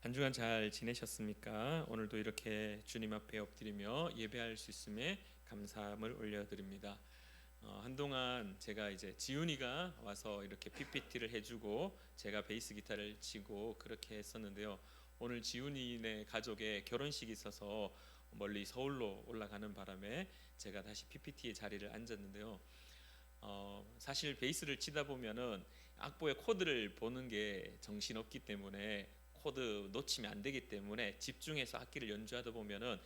한 주간 잘 지내셨습니까? 오늘도 이렇게 주님 앞에 엎드리며 예배할 수 있음에 감사함을 올려드립니다. 한동안 제가 이제 지훈이가 와서 이렇게 PPT를 해주고 제가 베이스 기타를 치고 그렇게 했었는데요. 오늘 지훈이네 가족의 결혼식이 있어서 멀리 서울로 올라가는 바람에 제가 다시 PPT의 자리를 앉았는데요. 사실 베이스를 치다 보면은 악보의 코드를 보는 게 정신없기 때문에 코드 놓치면 안 되기 때문에 집중해서 악기를 연주하다 보면은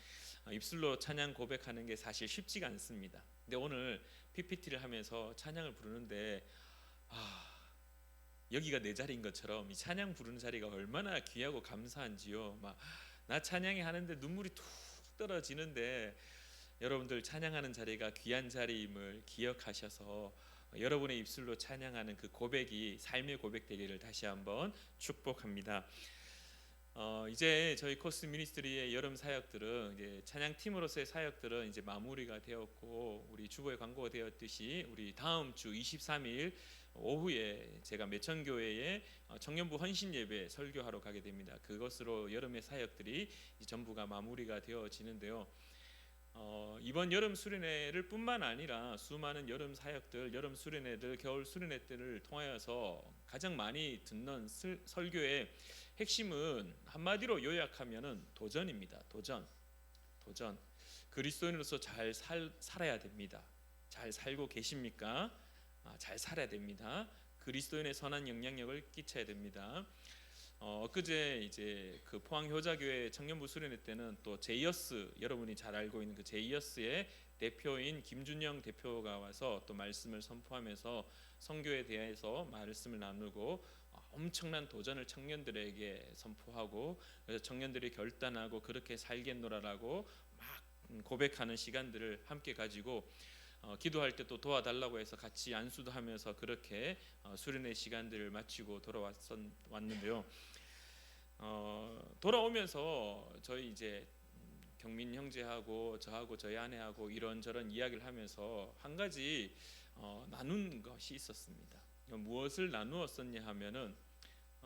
입술로 찬양 고백하는 게 사실 쉽지가 않습니다. 근데 오늘 PPT를 하면서 찬양을 부르는데 여기가 내 자리인 것처럼 이 찬양 부르는 자리가 얼마나 귀하고 감사한지요. 막 나 찬양이 하는데 눈물이 툭 떨어지는데 여러분들 찬양하는 자리가 귀한 자리임을 기억하셔서 여러분의 입술로 찬양하는 그 고백이 삶의 고백 되기를 다시 한번 축복합니다. 이제 저희 코스 미니스트리의 여름 사역들은 이제 찬양 팀으로서의 사역들은 이제 마무리가 되었고, 우리 주보에 광고가 되었듯이 우리 다음 주 23일 오후에 제가 매천교회에 청년부 헌신 예배 설교하러 가게 됩니다. 그것으로 여름의 사역들이 전부가 마무리가 되어지는데요. 이번 여름 수련회를 뿐만 아니라 수많은 여름 사역들, 여름 수련회들, 겨울 수련회들을 통하여서 가장 많이 듣는 설교의 핵심은 한마디로 요약하면은 도전입니다. 도전. 그리스도인으로서 잘 살아야 됩니다. 잘 살고 계십니까? 잘 살아야 됩니다. 그리스도인의 선한 영향력을 끼쳐야 됩니다. 엊그제 이제 그 포항 효자교회 청년부 수련회 때는 또 제이어스, 여러분이 잘 알고 있는 그 제이어스의 대표인 김준영 대표가 와서 또 말씀을 선포하면서 선교에 대해서 말씀을 나누고 엄청난 도전을 청년들에게 선포하고, 그래서 청년들이 결단하고 그렇게 살겠노라라고 막 고백하는 시간들을 함께 가지고 기도할 때 또 도와달라고 해서 같이 안수도 하면서 그렇게 수련회 시간들을 마치고 돌아왔는데요. 돌아오면서 저희 이제 경민 형제하고 저하고 저희 아내하고 이런저런 이야기를 하면서 한 가지 나눈 것이 있었습니다. 무엇을 나누었었냐 하면은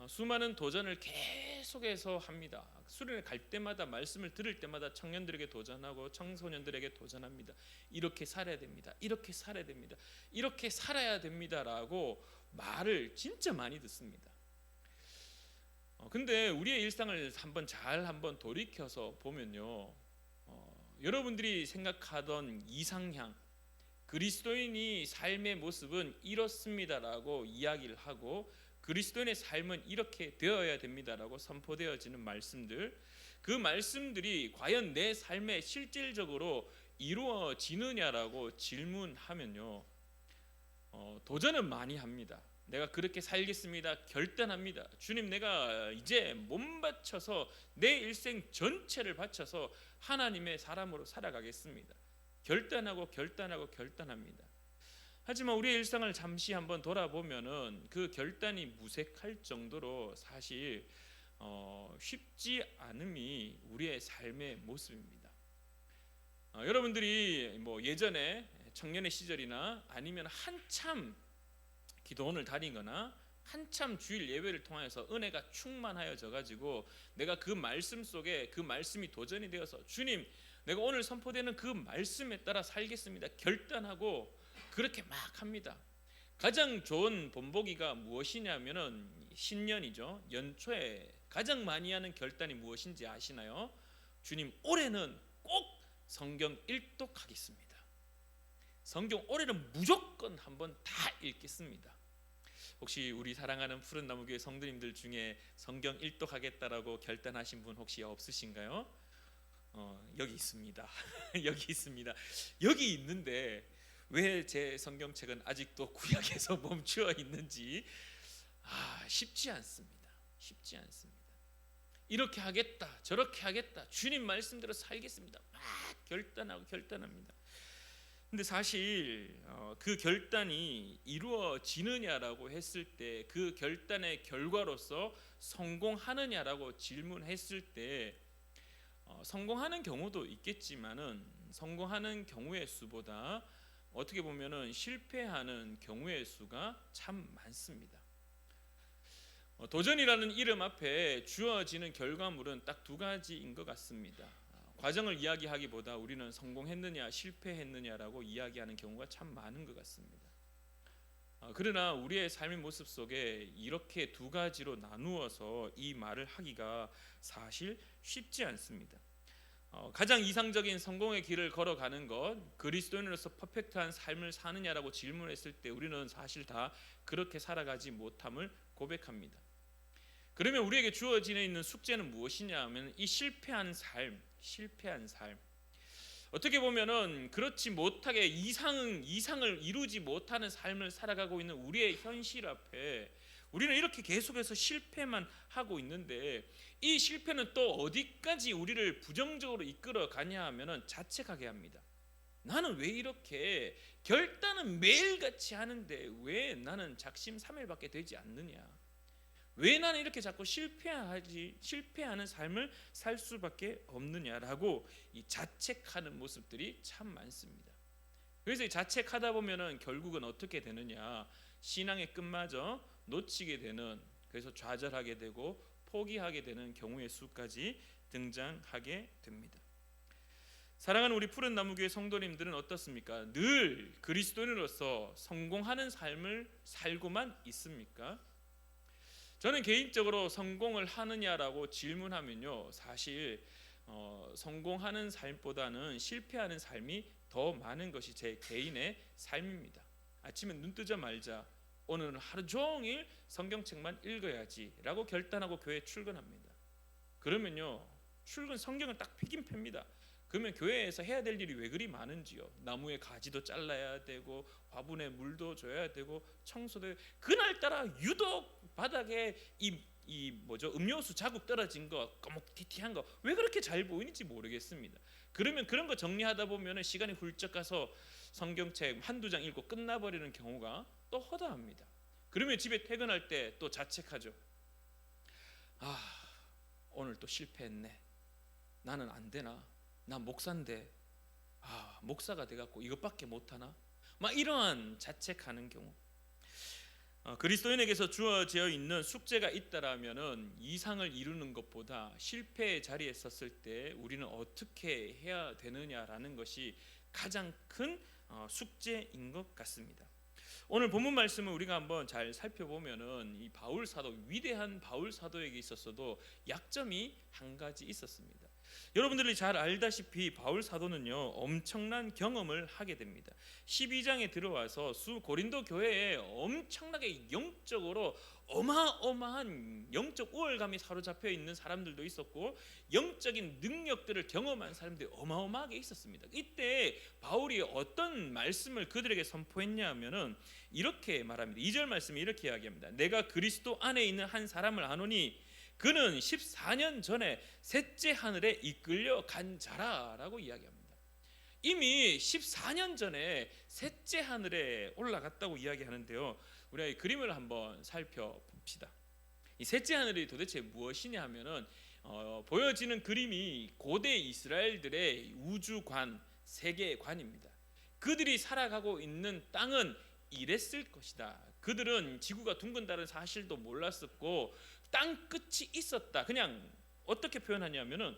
수많은 도전을 계속해서 합니다. 수련회 갈 때마다, 말씀을 들을 때마다 청년들에게 도전하고 청소년들에게 도전합니다. 이렇게 살아야 됩니다. 이렇게 살아야 됩니다. 이렇게 살아야 됩니다라고 말을 진짜 많이 듣습니다. 근데 우리의 일상을 한번 돌이켜서 보면요, 여러분들이 생각하던 이상향, 그리스도인이 삶의 모습은 이렇습니다라고 이야기를 하고, 그리스도인의 삶은 이렇게 되어야 됩니다라고 선포되어지는 말씀들, 그 말씀들이 과연 내 삶에 실질적으로 이루어지느냐라고 질문하면요, 도전은 많이 합니다. 내가 그렇게 살겠습니다. 결단합니다. 주님, 내가 이제 몸 바쳐서 내 일생 전체를 바쳐서 하나님의 사람으로 살아가겠습니다. 결단합니다. 하지만 우리의 일상을 잠시 한번 돌아보면은 그 결단이 무색할 정도로 사실 쉽지 않음이 우리의 삶의 모습입니다. 여러분들이 뭐 예전에 청년의 시절이나 아니면 한참 기도원을 다니거나 한참 주일 예배를 통해서 은혜가 충만하여져 가지고 내가 그 말씀 속에 그 말씀이 도전이 되어서 주님, 내가 오늘 선포되는 그 말씀에 따라 살겠습니다. 결단하고 그렇게 막 합니다. 가장 좋은 본보기가 무엇이냐면은 신년이죠. 연초에 가장 많이 하는 결단이 무엇인지 아시나요? 주님, 올해는 꼭 성경 일독하겠습니다. 성경 올해는 무조건 한번 다 읽겠습니다. 혹시 우리 사랑하는 푸른 나무교회 성도님들 중에 성경 일독하겠다라고 결단하신 분 혹시 없으신가요? 여기 있습니다. 여기 있습니다. 여기 있는데 왜 제 성경책은 아직도 구약에서 멈추어 있는지 쉽지 않습니다. 이렇게 하겠다, 저렇게 하겠다, 주님 말씀대로 살겠습니다. 막 결단합니다. 근데 사실 그 결단이 이루어지느냐라고 했을 때, 그 결단의 결과로서 성공하느냐라고 질문했을 때, 성공하는 경우도 있겠지만은 성공하는 경우의 수보다 어떻게 보면은 실패하는 경우의 수가 참 많습니다. 도전이라는 이름 앞에 주어지는 결과물은 딱 두 가지인 것 같습니다. 과정을 이야기하기보다 우리는 성공했느냐 실패했느냐라고 이야기하는 경우가 참 많은 것 같습니다. 그러나 우리의 삶의 모습 속에 이렇게 두 가지로 나누어서 이 말을 하기가 사실 쉽지 않습니다. 가장 이상적인 성공의 길을 걸어가는 것, 그리스도인으로서 퍼펙트한 삶을 사느냐라고 질문했을 때 우리는 사실 다 그렇게 살아가지 못함을 고백합니다. 그러면 우리에게 주어져 있는 숙제는 무엇이냐 하면 이 실패한 삶. 어떻게 보면은 그렇지 못하게 이상을 이루지 못하는 삶을 살아가고 있는 우리의 현실 앞에 우리는 이렇게 계속해서 실패만 하고 있는데 이 실패는 또 어디까지 우리를 부정적으로 이끌어 가냐 하면은 자책하게 합니다. 나는 왜 이렇게 결단은 매일같이 하는데 왜 나는 작심삼일밖에 되지 않느냐? 왜 나는 이렇게 자꾸 실패하는 삶을 살 수밖에 없느냐라고 이 자책하는 모습들이 참 많습니다. 그래서 이 자책하다 보면은 결국은 어떻게 되느냐? 신앙의 끝마저 놓치게 되는, 그래서 좌절하게 되고 포기하게 되는 경우의 수까지 등장하게 됩니다. 사랑하는 우리 푸른 나무교회 성도님들은 어떻습니까? 늘 그리스도인으로서 성공하는 삶을 살고만 있습니까? 저는 개인적으로 성공을 하느냐라고 질문하면요, 사실 성공하는 삶보다는 실패하는 삶이 더 많은 것이 제 개인의 삶입니다. 아침에 눈 뜨자마자 오늘은 하루 종일 성경책만 읽어야지라고 결단하고 교회에 출근합니다. 그러면요, 출근 성경을 딱 펴긴 펴니다. 그러면 교회에서 해야 될 일이 왜 그리 많은지요. 나무의 가지도 잘라야 되고 화분에 물도 줘야 되고 청소도 해야 되고, 그날따라 유독 바닥에 음료수 자국 떨어진 거 꺼목티티한 거 왜 그렇게 잘 보이는지 모르겠습니다. 그러면 그런 거 정리하다 보면 시간이 훌쩍 가서 성경책 한두 장 읽고 끝나버리는 경우가 또 허다합니다. 그러면 집에 퇴근할 때 또 자책하죠. 오늘 또 실패했네. 나는 안 되나? 나 목사인데 목사가 돼갖고 이것밖에 못하나? 막 이러한 자책하는 경우. 그리스도인에게서 주어져 있는 숙제가 있다라면은 이상을 이루는 것보다 실패의 자리에 섰을 때 우리는 어떻게 해야 되느냐라는 것이 가장 큰 숙제인 것 같습니다. 오늘 본문 말씀을 우리가 한번 잘 살펴보면은 이 바울 사도, 위대한 바울 사도에게 있어서도 약점이 한 가지 있었습니다. 여러분들이 잘 알다시피 바울 사도는요, 엄청난 경험을 하게 됩니다. 12장에 들어와서 고린도 교회에 엄청나게 영적으로 어마어마한 영적 우월감이 사로잡혀 있는 사람들도 있었고 영적인 능력들을 경험한 사람들이 어마어마하게 있었습니다. 이때 바울이 어떤 말씀을 그들에게 선포했냐 하면은 이렇게 말합니다. 2절 말씀이 이렇게 이야기합니다. 내가 그리스도 안에 있는 한 사람을 아노니 그는 14년 전에 셋째 하늘에 이끌려 간 자라라고 이야기합니다. 이미 14년 전에 셋째 하늘에 올라갔다고 이야기하는데요, 우리가 이 그림을 한번 살펴봅시다. 이 셋째 하늘이 도대체 무엇이냐 하면은 보여지는 그림이 고대 이스라엘들의 우주관, 세계관입니다. 그들이 살아가고 있는 땅은 이랬을 것이다. 그들은 지구가 둥근다는 사실도 몰랐었고 땅 끝이 있었다. 그냥 어떻게 표현하냐면은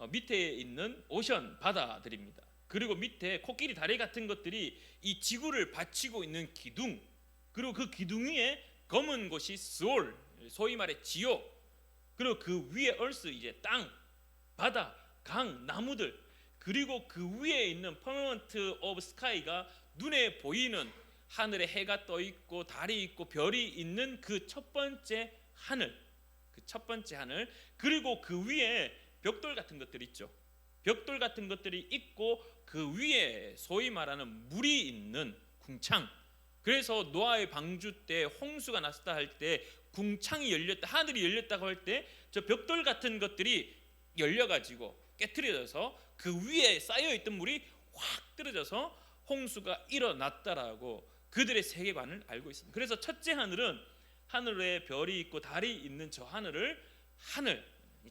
밑에 있는 오션, 바다들입니다. 그리고 밑에 코끼리 다리 같은 것들이 이 지구를 받치고 있는 기둥, 그리고 그 기둥 위에 검은 곳이 스올, 소위 말해 지옥, 그리고 그 위에 얼스, 이제 땅, 바다, 강, 나무들, 그리고 그 위에 있는 퍼머넌트 오브 스카이가 눈에 보이는 하늘에 해가 떠 있고 달이 있고 별이 있는 그 첫 번째 하늘, 그리고 그 위에 벽돌 같은 것들이 있죠. 벽돌 같은 것들이 있고 그 위에 소위 말하는 물이 있는 궁창. 그래서 노아의 방주 때 홍수가 났다 할 때 궁창이 열렸다, 하늘이 열렸다고 할 때 저 벽돌 같은 것들이 열려가지고 깨트려져서 그 위에 쌓여있던 물이 확 떨어져서 홍수가 일어났다라고 그들의 세계관을 알고 있습니다. 그래서 첫째 하늘은 하늘에 별이 있고 달이 있는 저 하늘을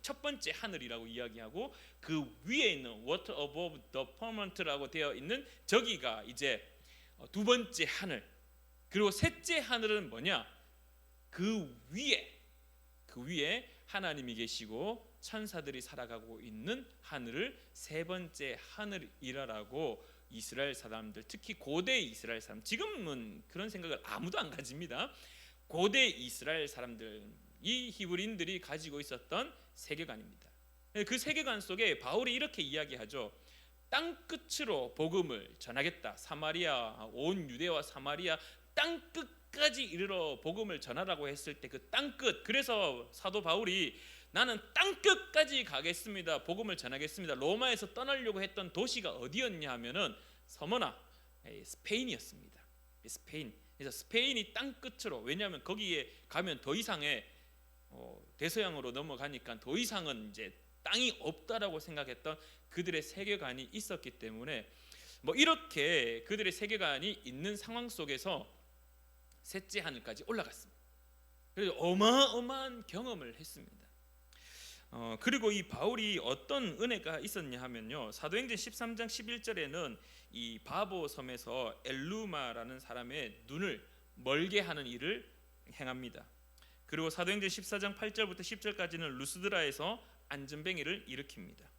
첫 번째 하늘이라고 이야기하고 그 위에 있는 water above the firmament라고 되어 있는 저기가 이제 두 번째 하늘. 그리고 셋째 하늘은 뭐냐? 그 위에 하나님이 계시고 천사들이 살아가고 있는 하늘을 세 번째 하늘이라고 이스라엘 사람들, 특히 고대 이스라엘 사람, 지금은 그런 생각을 아무도 안 가집니다. 고대 이스라엘 사람들, 이 히브리인들이 가지고 있었던 세계관입니다. 그 세계관 속에 바울이 이렇게 이야기하죠. 땅끝으로 복음을 전하겠다. 사마리아, 온 유대와 사마리아 땅끝까지 이르러 복음을 전하라고 했을 때 그 땅끝, 그래서 사도 바울이 나는 땅끝까지 가겠습니다, 복음을 전하겠습니다, 로마에서 떠나려고 했던 도시가 어디였냐 하면은 서머나, 스페인이었습니다. 스페인. 그래서 스페인이 땅끝으로, 왜냐하면 거기에 가면 더 이상의 대서양으로 넘어가니까 더 이상은 이제 땅이 없다라고 생각했던 그들의 세계관이 있었기 때문에 이렇게 그들의 세계관이 있는 상황 속에서 셋째 하늘까지 올라갔습니다. 그래서 어마어마한 경험을 했습니다. 그리고 이 바울이 어떤 은혜가 있었냐 하면요, 사도행전 13장 11절에는 이 바보 섬에서 엘루마라는 사람의 눈을 멀게 하는 일을 행합니다. 그리고 사도행전 14장 8절부터 10절까지는 루스드라에서 안전뱅이를 일으킵니다.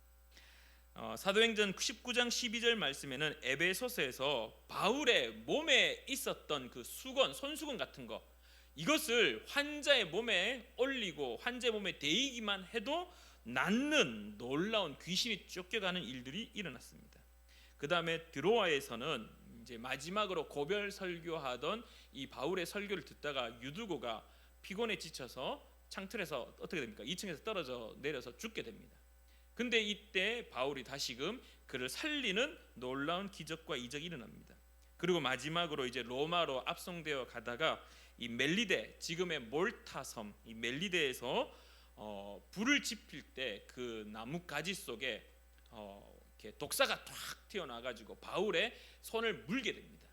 사도행전 19장 12절 말씀에는 에베소서에서 바울의 몸에 있었던 그 수건, 손수건 같은 거, 이것을 환자의 몸에 올리고 환자의 몸에 대이기만 해도 낫는 놀라운 귀신이 쫓겨가는 일들이 일어났습니다. 그 다음에 드로아에서는 이제 마지막으로 고별 설교하던 이 바울의 설교를 듣다가 유두고가 피곤에 지쳐서 창틀에서 어떻게 됩니까? 2층에서 떨어져 내려서 죽게 됩니다. 근데 이때 바울이 다시금 그를 살리는 놀라운 기적과 이적이 일어납니다. 그리고 마지막으로 이제 로마로 압송되어 가다가 이 멜리데, 지금의 몰타 섬, 이 멜리데에서 불을 지필 때 그 나뭇가지 속에 이렇게 독사가 탁 튀어나와가지고 바울의 손을 물게 됩니다.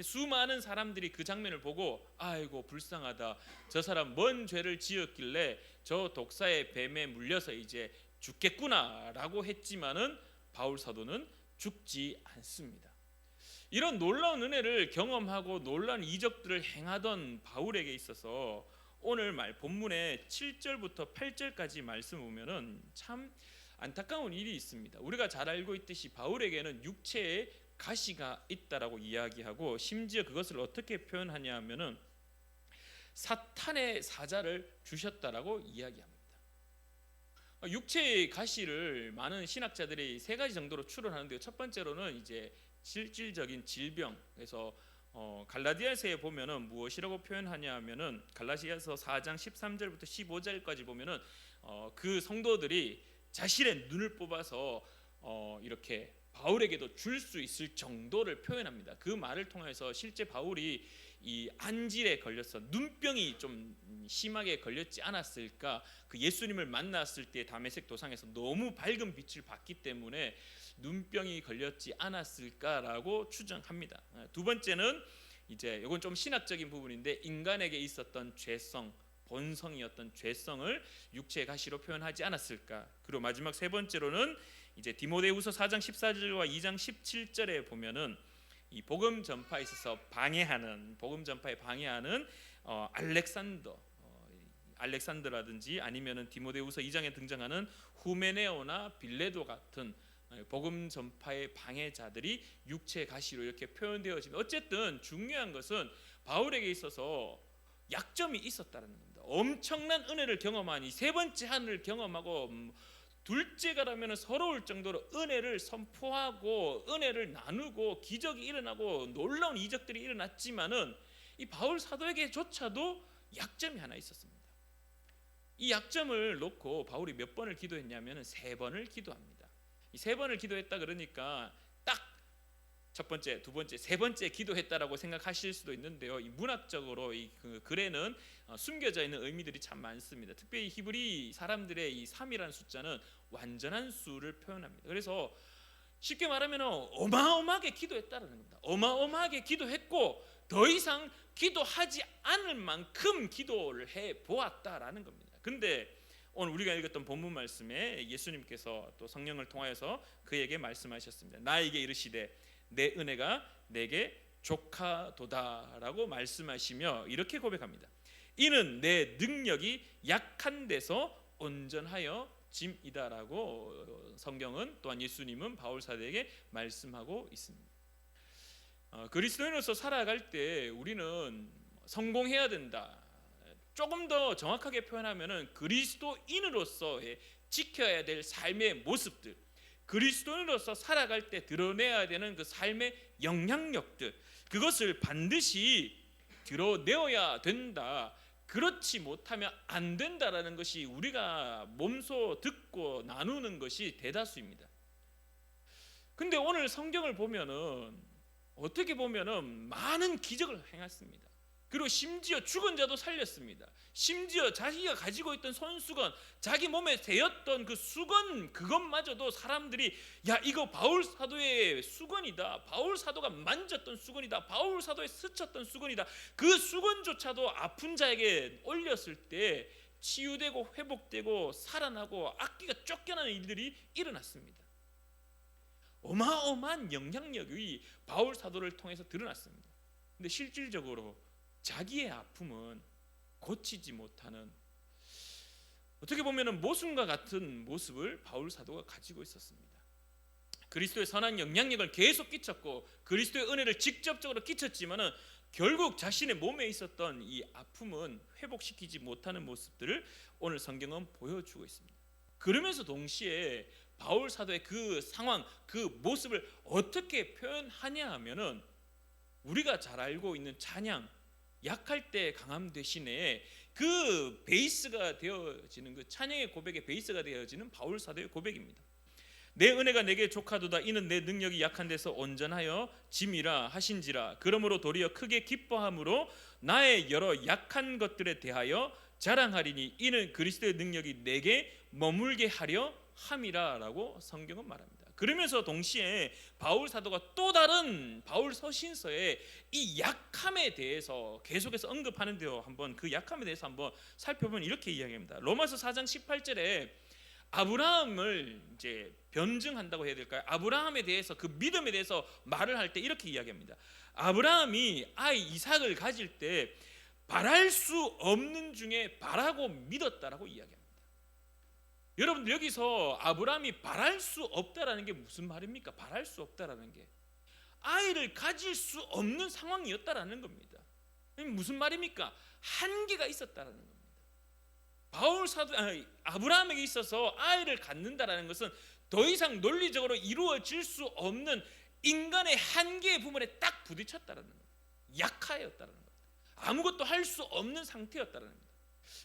수많은 사람들이 그 장면을 보고 아이고 불쌍하다, 저 사람 뭔 죄를 지었길래 저 독사의 뱀에 물려서 이제 죽겠구나라고 했지만은 바울 사도는 죽지 않습니다. 이런 놀라운 은혜를 경험하고 놀라운 이적들을 행하던 바울에게 있어서 오늘 본문의 7절부터 8절까지 말씀 보면은 참 안타까운 일이 있습니다. 우리가 잘 알고 있듯이 바울에게는 육체에 가시가 있다라고 이야기하고, 심지어 그것을 어떻게 표현하냐 하면은 사탄의 사자를 주셨다라고 이야기합니다. 육체의 가시를 많은 신학자들이 세 가지 정도로 추론하는데요. 첫 번째로는 이제 실질적인 질병. 그래서 갈라디아서에 보면은 무엇이라고 표현하냐 하면은 갈라디아서 4장 13절부터 15절까지 보면은 그 성도들이 자신의 눈을 뽑아서 이렇게 바울에게도 줄 수 있을 정도를 표현합니다. 그 말을 통해서 실제 바울이 이 안질에 걸려서 눈병이 좀 심하게 걸렸지 않았을까, 그 예수님을 만났을 때 다메섹 도상에서 너무 밝은 빛을 받기 때문에 눈병이 걸렸지 않았을까라고 추정합니다. 두 번째는 이제 이건 좀 신학적인 부분인데, 인간에게 있었던 죄성, 본성이었던 죄성을 육체의 가시로 표현하지 않았을까. 그리고 마지막 세 번째로는 이제 디모데후서 4장 14절과 2장 17절에 보면은 이 복음 전파에 있어서 복음 전파에 방해하는 알렉산더라든지 아니면은 디모데후서 2장에 등장하는 후메네오나 빌레도 같은 복음 전파의 방해자들이 육체의 가시로 이렇게 표현되어지면, 어쨌든 중요한 것은 바울에게 있어서 약점이 있었다는 겁니다. 엄청난 은혜를 경험하니 세 번째 하늘을 경험하고 둘째가라면 서러울 정도로 은혜를 선포하고 은혜를 나누고 기적이 일어나고 놀라운 이적들이 일어났지만은 이 바울 사도에게조차도 약점이 하나 있었습니다. 이 약점을 놓고 바울이 몇 번을 기도했냐면은 3번을 기도합니다. 이 3번을 기도했다 그러니까 딱 첫 번째, 두 번째, 세 번째 기도했다라고 생각하실 수도 있는데요. 이 문학적으로 이 글에는 숨겨져 있는 의미들이 참 많습니다. 특별히 히브리 사람들의 이 3이라는 숫자는 완전한 수를 표현합니다. 그래서 쉽게 말하면 어마어마하게 기도했다는 겁니다. 어마어마하게 기도했고 더 이상 기도하지 않을 만큼 기도를 해 보았다라는 겁니다. 근데 오늘 우리가 읽었던 본문 말씀에 예수님께서 또 성령을 통하여서 그에게 말씀하셨습니다. 나에게 이르시되 내 은혜가 내게 족하도다라고 말씀하시며 이렇게 고백합니다. 이는 내 능력이 약한 데서 온전하여 짐이다라고 성경은 또한 예수님은 바울 사도에게 말씀하고 있습니다. 그리스도인으로서 살아갈 때 우리는 성공해야 된다. 조금 더 정확하게 표현하면은 그리스도인으로서의 지켜야 될 삶의 모습들, 그리스도인으로서 살아갈 때 드러내야 되는 그 삶의 영향력들, 그것을 반드시 드러내어야 된다. 그렇지 못하면 안 된다라는 것이 우리가 몸소 듣고 나누는 것이 대다수입니다. 근데 오늘 성경을 보면은 어떻게 보면은 많은 기적을 행했습니다. 그리고 심지어 죽은 자도 살렸습니다. 심지어 자기가 가지고 있던 손수건, 자기 몸에 대었던 그 수건, 그것마저도 사람들이 야, 이거 바울 사도의 수건이다, 바울 사도가 만졌던 수건이다, 바울 사도의 스쳤던 수건이다, 그 수건조차도 아픈 자에게 올렸을 때 치유되고 회복되고 살아나고 악기가 쫓겨나는 일들이 일어났습니다. 어마어마한 영향력이 바울 사도를 통해서 드러났습니다. 근데 실질적으로 자기의 아픔은 고치지 못하는, 어떻게 보면 모순과 같은 모습을 바울 사도가 가지고 있었습니다. 그리스도의 선한 영향력을 계속 끼쳤고 그리스도의 은혜를 직접적으로 끼쳤지만은 결국 자신의 몸에 있었던 이 아픔은 회복시키지 못하는 모습들을 오늘 성경은 보여주고 있습니다. 그러면서 동시에 바울 사도의 그 상황, 그 모습을 어떻게 표현하냐 하면은 우리가 잘 알고 있는 찬양, 약할 때 강함 대신에 그 베이스가 되어지는, 그 찬양의 고백의 베이스가 되어지는 바울 사도의 고백입니다. 내 은혜가 내게 족하도다. 이는 내 능력이 약한 데서 온전하여 짐이라 하신지라. 그러므로 도리어 크게 기뻐함으로 나의 여러 약한 것들에 대하여 자랑하리니 이는 그리스도의 능력이 내게 머물게 하려 함이라라고 성경은 말합니다. 그러면서 동시에 바울 사도가 또 다른 바울 서신서에 이 약함에 대해서 계속해서 언급하는데요. 한번 그 약함에 대해서 한번 살펴보면 이렇게 이야기합니다. 로마서 4장 18절에 아브라함을 이제 변증한다고 해야 될까요? 아브라함에 대해서, 그 믿음에 대해서 말을 할 때 이렇게 이야기합니다. 아브라함이 아이 이삭을 가질 때 바랄 수 없는 중에 바라고 믿었다라고 이야기합니다. 여러분들, 여기서 아브라함이 바랄 수 없다라는 게 무슨 말입니까? 바랄 수 없다라는 게 아이를 가질 수 없는 상황이었다라는 겁니다. 무슨 말입니까? 한계가 있었다라는 겁니다. 바울 사도 아브라함에게 있어서 아이를 갖는다라는 것은 더 이상 논리적으로 이루어질 수 없는 인간의 한계의 부분에 딱 부딪혔다라는 겁니다. 약하였다라는 겁니다. 아무것도 할 수 없는 상태였다라는 겁니다.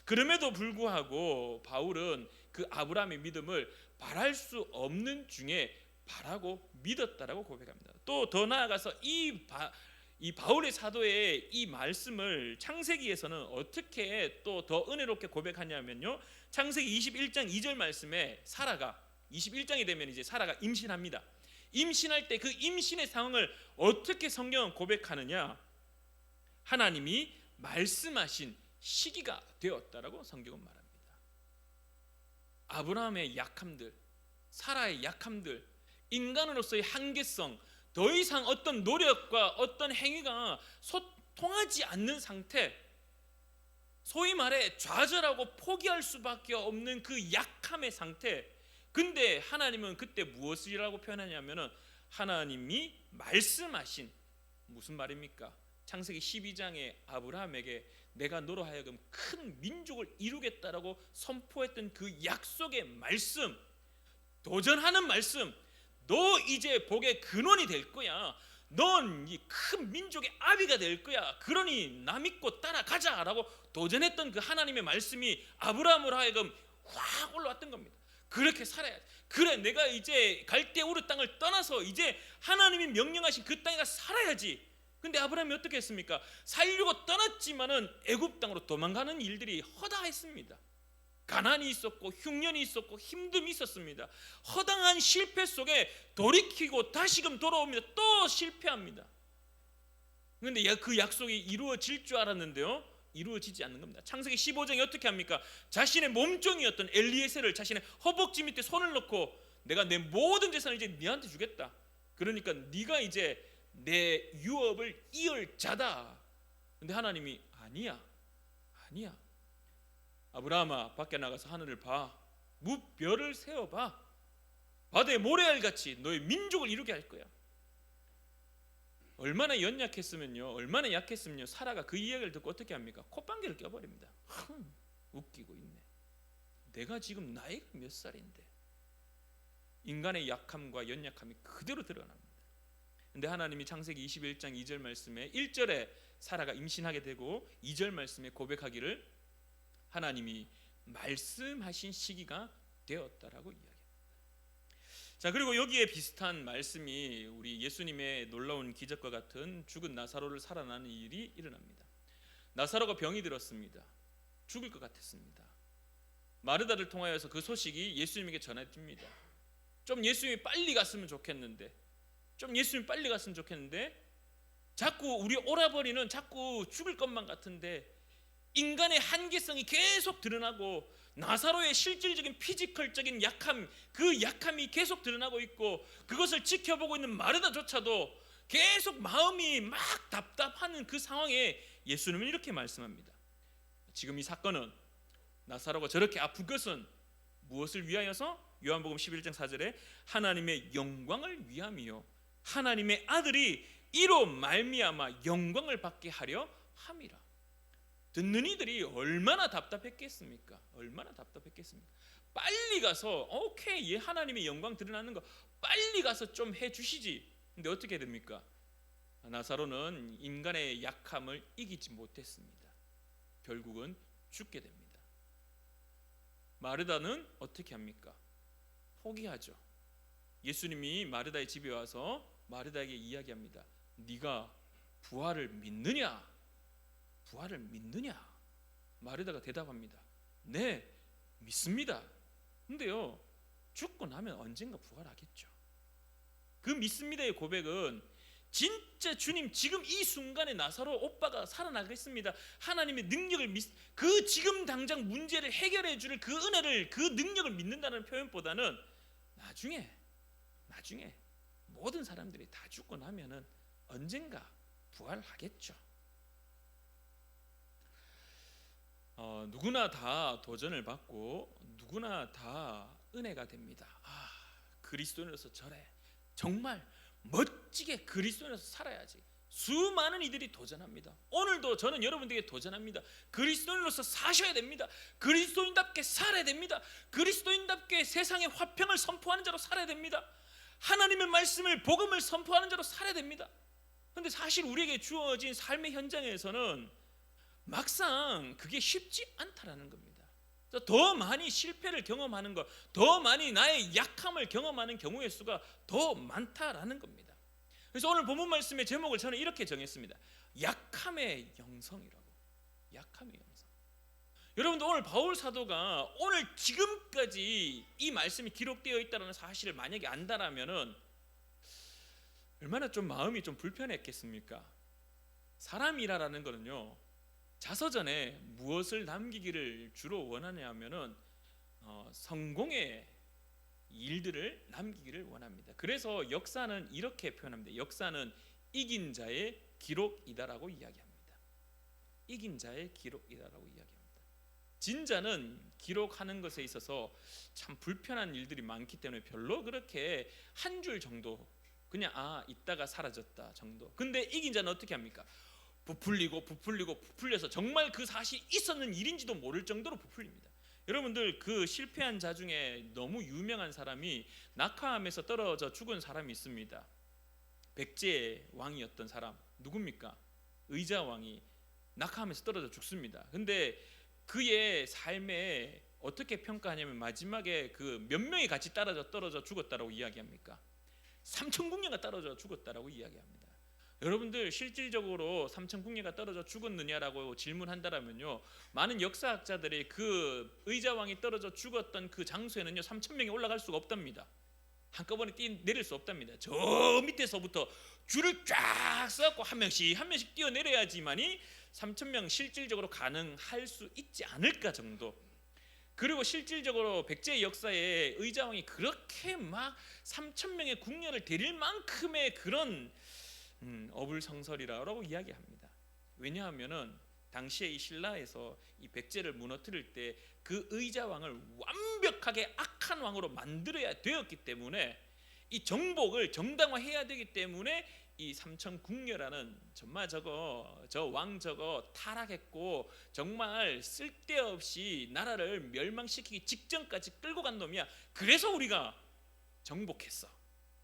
그럼에도 불구하고 바울은 그 아브라함의 믿음을 바랄 수 없는 중에 바라고 믿었다라고 고백합니다. 또 더 나아가서 이 바울의 사도의 이 말씀을 창세기에서는 어떻게 또 더 은혜롭게 고백하냐면요, 창세기 21장 2절 말씀에 사라가 21장이 되면 이제 사라가 임신합니다. 임신할 때 그 임신의 상황을 어떻게 성경은 고백하느냐, 하나님이 말씀하신 시기가 되었다라고 성경은 말합니다. 아브라함의 약함들, 사라의 약함들, 인간으로서의 한계성, 더 이상 어떤 노력과 어떤 행위가 소통하지 않는 상태, 소위 말해 좌절하고 포기할 수밖에 없는 그 약함의 상태. 근데 하나님은 그때 무엇이라고 표현하냐면은 하나님이 말씀하신, 무슨 말입니까? 창세기 12장에 아브라함에게 내가 너로 하여금 큰 민족을 이루겠다라고 선포했던 그 약속의 말씀, 도전하는 말씀, 너 이제 복의 근원이 될 거야, 넌 이 큰 민족의 아비가 될 거야, 그러니 나 믿고 따라가자라고 도전했던 그 하나님의 말씀이 아브라함으로 하여금 확 올라왔던 겁니다. 그렇게 살아야 돼. 그래, 내가 이제 갈대우르 땅을 떠나서 이제 하나님이 명령하신 그 땅에 살아야지. 근데 아브라함이 어떻게 했습니까? 살려고 떠났지만은 애굽 땅으로 도망가는 일들이 허다했습니다. 가난이 있었고 흉년이 있었고 힘듦이 있었습니다. 허당한 실패 속에 돌이키고 다시금 돌아옵니다. 또 실패합니다. 그런데 그 약속이 이루어질 줄 알았는데요, 이루어지지 않는 겁니다. 창세기 15장에 어떻게 합니까? 자신의 몸종이었던 엘리에셀을 자신의 허벅지 밑에 손을 넣고 내가 내 모든 재산을 이제 네한테 주겠다. 그러니까 네가 이제 내 유업을 이을 자다. 근데 하나님이 아니야. 아브라함아, 밖에 나가서 하늘을 봐. 무별을 세어봐. 바다의 모래알같이 너의 민족을 이루게 할 거야. 얼마나 연약했으면요, 얼마나 약했으면요, 사라가 그 이야기를 듣고 어떻게 합니까? 콧방귀를 껴버립니다. 웃기고 있네. 내가 지금 나이가 몇 살인데. 인간의 약함과 연약함이 그대로 드러납니다. 근데 하나님이 창세기 21장 2절 말씀에 1절에 사라가 임신하게 되고 2절 말씀에 고백하기를 하나님이 말씀하신 시기가 되었다라고 이야기합니다. 자, 그리고 여기에 비슷한 말씀이 우리 예수님의 놀라운 기적과 같은 죽은 나사로를 살아나는 일이 일어납니다. 나사로가 병이 들었습니다. 죽을 것 같았습니다. 마르다를 통하여서 그 소식이 예수님에게 전해집니다. 좀 예수님이 빨리 갔으면 좋겠는데, 자꾸 우리 오라버니는 자꾸 죽을 것만 같은데 인간의 한계성이 계속 드러나고 나사로의 실질적인 피지컬적인 약함, 그 약함이 계속 드러나고 있고 그것을 지켜보고 있는 마르다조차도 계속 마음이 막 답답하는 그 상황에 예수님은 이렇게 말씀합니다. 지금 이 사건은 나사로가 저렇게 아픈 것은 무엇을 위하여서? 요한복음 11장 4절에 하나님의 영광을 위함이요 하나님의 아들이 이로 말미암아 영광을 받게 하려 함이라. 듣는 이들이 얼마나 답답했겠습니까? 빨리 가서 오케이, 예, 하나님의 영광 드러나는 거 빨리 가서 좀 해주시지. 근데 어떻게 됩니까? 나사로는 인간의 약함을 이기지 못했습니다. 결국은 죽게 됩니다. 마르다는 어떻게 합니까? 포기하죠. 예수님이 마르다의 집에 와서 마르다에게 이야기합니다. 네가 부활을 믿느냐? 마르다가 대답합니다. 네, 믿습니다. 근데요, 죽고 나면 언젠가 부활하겠죠. 그 믿습니다의 고백은 진짜 주님 지금 이 순간에 나사로 오빠가 살아나겠습니다. 하나님의 능력을 그 지금 당장 문제를 해결해 줄 그 은혜를, 그 능력을 믿는다는 표현보다는 나중에 모든 사람들이 다 죽고 나면은 언젠가 부활하겠죠. 누구나 다 도전을 받고 누구나 다 은혜가 됩니다. 그리스도인으로서 저래, 정말 멋지게 그리스도인으로서 살아야지. 수많은 이들이 도전합니다. 오늘도 저는 여러분들에게 도전합니다. 그리스도인으로서 사셔야 됩니다. 그리스도인답게 살아야 됩니다. 그리스도인답게 세상의 화평을 선포하는 자로 살아야 됩니다. 하나님의 말씀을, 복음을 선포하는 자로 살아야 됩니다. 그런데 사실 우리에게 주어진 삶의 현장에서는 막상 그게 쉽지 않다라는 겁니다. 더 많이 실패를 경험하는 것, 더 많이 나의 약함을 경험하는 경우의 수가 더 많다라는 겁니다. 그래서 오늘 본문 말씀의 제목을 저는 이렇게 정했습니다. 약함의 영성이라고. 약함의 영성. 여러분들, 오늘 바울 사도가 오늘 지금까지 이 말씀이 기록되어 있다는 사실을 만약에 안다라면은 얼마나 좀 마음이 좀 불편했겠습니까? 사람이라는 거는요, 자서전에 무엇을 남기기를 주로 원하냐 하면은 성공의 일들을 남기기를 원합니다. 그래서 역사는 이렇게 표현합니다. 역사는 이긴 자의 기록이다라고 이야기합니다. 이긴 자의 기록이다라고 이야기합니다. 진자는 기록하는 것에 있어서 참 불편한 일들이 많기 때문에 별로 그렇게 한 줄 정도, 그냥 있다가 사라졌다 정도. 근데 이긴 자는 어떻게 합니까? 부풀려서 정말 그 사실이 있었는 일인지도 모를 정도로 부풀립니다. 여러분들, 그 실패한 자 중에 너무 유명한 사람이 낙하암에서 떨어져 죽은 사람이 있습니다. 백제 왕이었던 사람, 누굽니까? 의자왕이 낙하암에서 떨어져 죽습니다. 근데 그의 삶에 어떻게 평가하냐면 마지막에 그 몇 명이 같이 떨어져 죽었다라고 이야기합니까? 3,000궁녀가 떨어져 죽었다라고 이야기합니다. 여러분들, 실질적으로 3,000궁녀가 떨어져 죽었느냐라고 질문한다라면요, 많은 역사학자들이 그 의자왕이 떨어져 죽었던 그 장소에는요 3,000명이 올라갈 수가 없답니다. 한꺼번에 내릴 수 없답니다. 저 밑에서부터 줄을 쫙 써갖고 한 명씩 뛰어내려야지만이 3,000명 실질적으로 가능할 수 있지 않을까 정도. 그리고 실질적으로 백제의 역사에 의자왕이 그렇게 막 3,000명의 궁녀를 데릴 만큼의 그런 어불성설이라고 이야기합니다. 왜냐하면은 당시에 이 신라에서 이 백제를 무너뜨릴 때 그 의자왕을 완벽하게 악한 왕으로 만들어야 되었기 때문에 이 정복을 정당화해야 되기 때문에 이 삼천궁녀라는 정말 저 왕 저거 타락했고 정말 쓸데없이 나라를 멸망시키기 직전까지 끌고 간 놈이야. 그래서 우리가 정복했어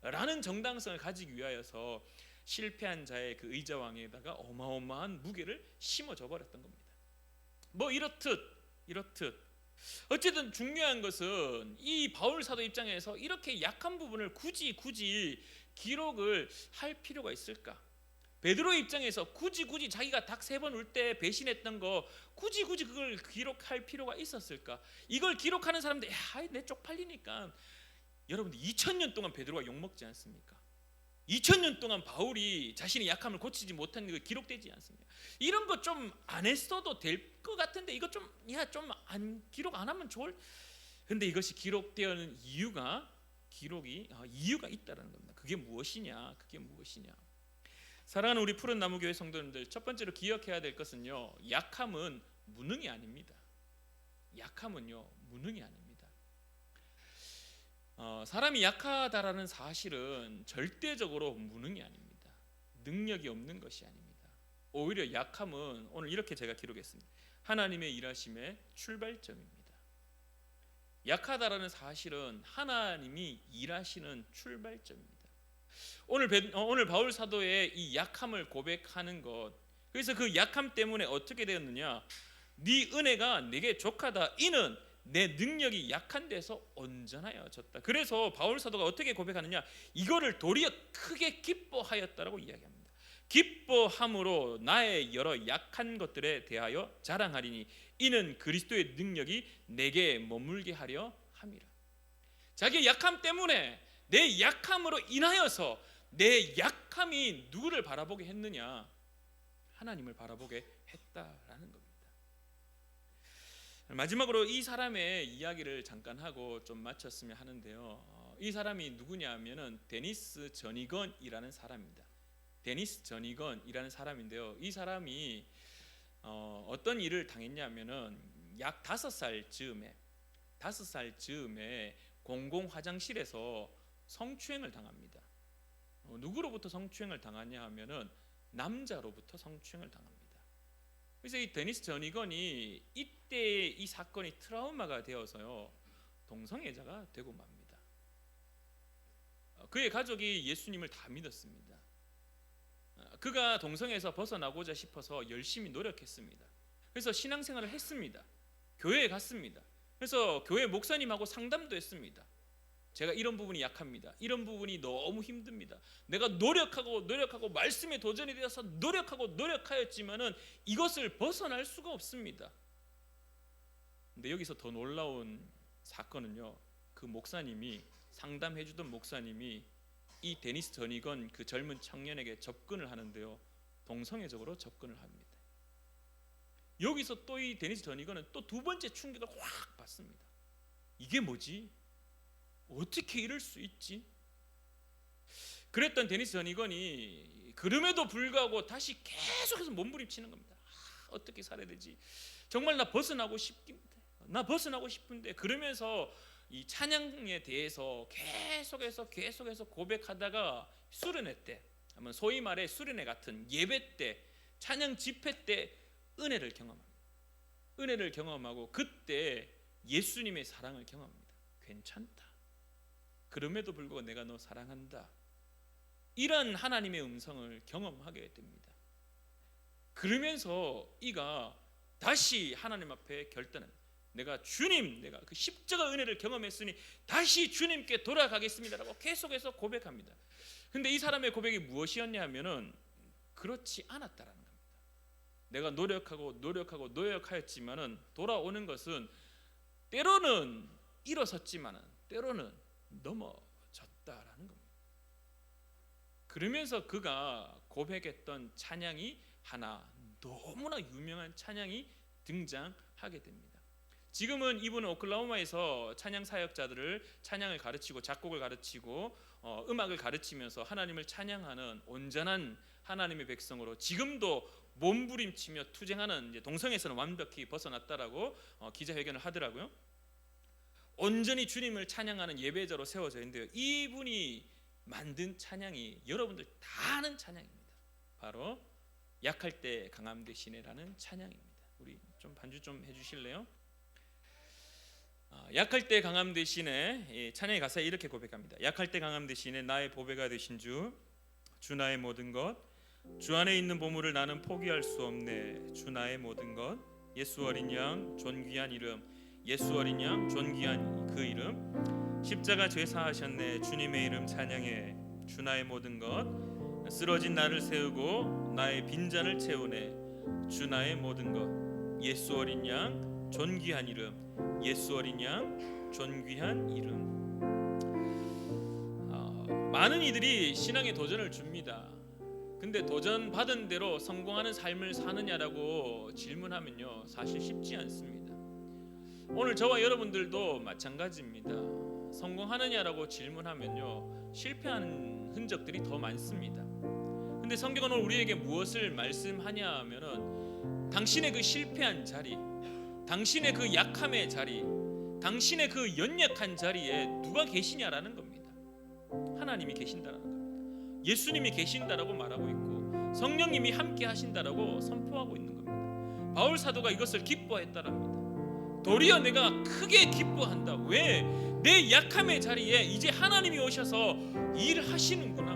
라는 정당성을 가지기 위하여서 실패한 자의 그 의자왕에다가 어마어마한 무게를 심어줘 버렸던 겁니다. 뭐 이렇듯 어쨌든 중요한 것은 이 바울 사도 입장에서 이렇게 약한 부분을 굳이 기록을 할 필요가 있을까? 베드로 입장에서 굳이 자기가 닭 3번 울 때 배신했던 거 굳이 그걸 기록할 필요가 있었을까? 이걸 기록하는 사람들 내 쪽팔리니까. 여러분들 2000년 동안 베드로가 욕먹지 않습니까? 2000년 동안 바울이 자신의 약함을 고치지 못한 게 기록되지 않습니까? 이런 거 좀 안 했어도 될 것 같은데 이거 좀 기록 안 하면 좋을. 근데 이것이 기록되는 이유가 있다라는 겁니다. 그게 무엇이냐? 사랑하는 우리 푸른 나무 교회 성도님들, 첫 번째로 기억해야 될 것은요, 약함은 무능이 아닙니다. 사람이 약하다라는 사실은 절대적으로 무능이 아닙니다. 능력이 없는 것이 아닙니다. 오히려 약함은 오늘 이렇게 제가 기록했습니다. 하나님의 일하심의 출발점입니다. 약하다라는 사실은 하나님이 일하시는 출발점입니다. 오늘 바울 사도의 이 약함을 고백하는 것, 그래서 그 약함 때문에 어떻게 되었느냐? 네 은혜가 내게 족하다. 이는 내 능력이 약한 데서 온전하여졌다. 그래서 바울 사도가 어떻게 고백하느냐? 이거를 도리어 크게 기뻐하였다라고 이야기합니다. 기뻐함으로 나의 여러 약한 것들에 대하여 자랑하리니 이는 그리스도의 능력이 내게 머물게 하려 함이라. 자기의 약함 때문에, 내 약함으로 인하여서 내 약함이 누구를 바라보게 했느냐? 하나님을 바라보게 했다라는 겁니다. 마지막으로 이 사람의 이야기를 잠깐 하고 좀 마쳤으면 하는데요. 이 사람이 누구냐 하면은 데니스 저니건이라는 사람입니다. 데니스 저니건이라는 사람인데요. 이 사람이 어떤 일을 당했냐면은 약 5살 즈음에 공공 화장실에서 성추행을 당합니다. 누구로부터 성추행을 당하냐 하면은 남자로부터 성추행을 당합니다. 그래서 이 데니스 저니건이 이때 이 사건이 트라우마가 되어서요, 동성애자가 되고 맙니다. 그의 가족이 예수님을 다 믿었습니다. 그가 동성애에서 벗어나고자 싶어서 열심히 노력했습니다. 그래서 신앙생활을 했습니다. 교회에 갔습니다. 그래서 교회 목사님하고 상담도 했습니다. 제가 이런 부분이 약합니다. 이런 부분이 너무 힘듭니다. 내가 노력하고 말씀에 도전이 되어서 노력하였지만은 이것을 벗어날 수가 없습니다. 근데 여기서 더 놀라운 사건은요, 그 목사님이, 상담해주던 목사님이 이 데니스 저니건 그 젊은 청년에게 접근을 하는데요, 동성애적으로 접근을 합니다. 여기서 또 이 데니스 저니건은 또 두 번째 충격을 확 받습니다. 이게 뭐지? 어떻게 이럴 수 있지? 그랬던 데니스 저니건이 그럼에도 불구하고 다시 계속해서 몸부림치는 겁니다. 어떻게 살아야 되지? 정말 나 벗어나고 싶은데 그러면서 이 찬양에 대해서 계속해서 고백하다가 수련회 때, 소위 말해 수련회 같은 예배 때, 찬양 집회 때 은혜를 경험하고 그때 예수님의 사랑을 경험합니다. 괜찮다. 그럼에도 불구하고 내가 너 사랑한다. 이런 하나님의 음성을 경험하게 됩니다. 그러면서 이가 다시 하나님 앞에 결단합니다. 내가 그 십자가 은혜를 경험했으니 다시 주님께 돌아가겠습니다라고 계속해서 고백합니다. 근데 이 사람의 고백이 무엇이었냐 하면은 그렇지 않았다라는 겁니다. 내가 노력하였지만은 돌아오는 것은 때로는 일어섰지만은 때로는 넘어졌다라는 겁니다. 그러면서 그가 고백했던 찬양이 하나, 너무나 유명한 찬양이 등장하게 됩니다. 지금은 이분은 오클라호마에서 찬양 사역자들을 찬양을 가르치고 작곡을 가르치고 음악을 가르치면서 하나님을 찬양하는 온전한 하나님의 백성으로 지금도 몸부림치며 투쟁하는 이제 동성에서는 완벽히 벗어났다라고 기자회견을 하더라고요. 온전히 주님을 찬양하는 예배자로 세워져 있는데요. 이분이 만든 찬양이 여러분들 다 아는 찬양입니다. 바로 약할 때 강함 되시네라는 찬양입니다. 우리 좀 반주 좀 해주실래요? 약할 때 강함 되시네. 찬양의 가사에 이렇게 고백합니다. 약할 때 강함 되시네 나의 보배가 되신 주 나의 모든 것 주 안에 있는 보물을 나는 포기할 수 없네. 주 나의 모든 것 예수 어린 양 존귀한 이름 예수 어린 양 존귀한 그 이름 십자가 죄 사하셨네. 주님의 이름 찬양해. 주 나의 모든 것 쓰러진 나를 세우고 나의 빈잔을 채우네. 주 나의 모든 것 예수 어린 양 존귀한 이름 예수 어린 양 존귀한 이름. 많은 이들이 신앙에 도전을 줍니다. 근데 도전 받은 대로 성공하는 삶을 사느냐라고 질문하면요 사실 쉽지 않습니다. 오늘 저와 여러분들도 마찬가지입니다. 성공하느냐라고 질문하면요 실패하는 흔적들이 더 많습니다. 근데 성경은 오늘 우리에게 무엇을 말씀하냐 하면은 당신의 그 실패한 자리, 당신의 그 약함의 자리, 당신의 그 연약한 자리에 누가 계시냐라는 겁니다. 하나님이 계신다라는 겁니다. 예수님이 계신다라고 말하고 있고 성령님이 함께 하신다라고 선포하고 있는 겁니다. 바울 사도가 이것을 기뻐했다랍니다. 도리어 내가 크게 기뻐한다. 왜? 내 약함의 자리에 이제 하나님이 오셔서 일하시는구나.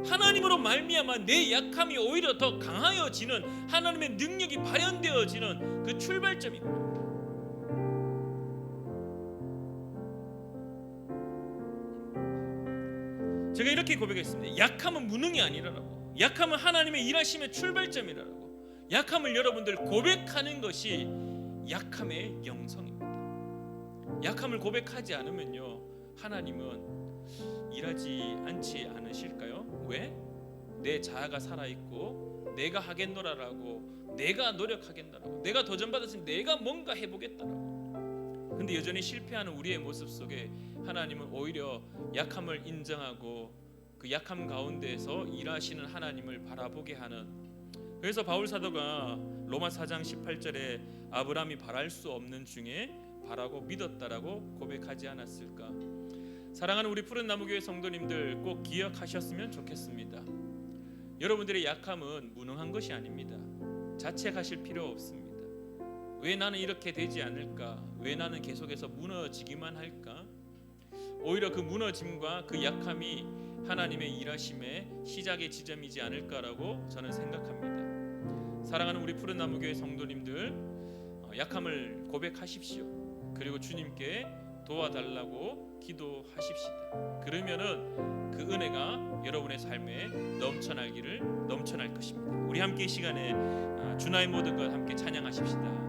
하나님으로 말미암아 내 약함이 오히려 더 강하여지는 하나님의 능력이 발현되어지는 그 출발점입니다. 제가 이렇게 고백했습니다. 약함은 무능이 아니라고. 약함은 하나님의 일하심의 출발점이라고. 약함을 여러분들 고백하는 것이 약함의 영성입니다. 약함을 고백하지 않으면요 하나님은 일하지 않지 않으실까요? 왜? 내 자아가 살아있고 내가 하겠노라라고 내가 노력하겠노라고 내가 도전받았으니 내가 뭔가 해보겠다라고. 근데 여전히 실패하는 우리의 모습 속에 하나님은 오히려 약함을 인정하고 그 약함 가운데에서 일하시는 하나님을 바라보게 하는. 그래서 바울 사도가 로마 4장 18절에 아브라함이 바랄 수 없는 중에 바라고 믿었다라고 고백하지 않았을까. 사랑하는 우리 푸른 나무교회 성도님들 꼭 기억하셨으면 좋겠습니다. 여러분들의 약함은 무능한 것이 아닙니다. 자책하실 필요 없습니다. 왜 나는 이렇게 되지 않을까? 왜 나는 계속해서 무너지기만 할까? 오히려 그 무너짐과 그 약함이 하나님의 일하심의 시작의 지점이지 않을까라고 저는 생각합니다. 사랑하는 우리 푸른 나무교회 성도님들 약함을 고백하십시오. 그리고 주님께 도와달라고 기도하십시다. 그러면은 그 은혜가 여러분의 삶에 넘쳐날 것입니다. 우리 함께 이 시간에 주 나의 모든 것 함께 찬양하십시다.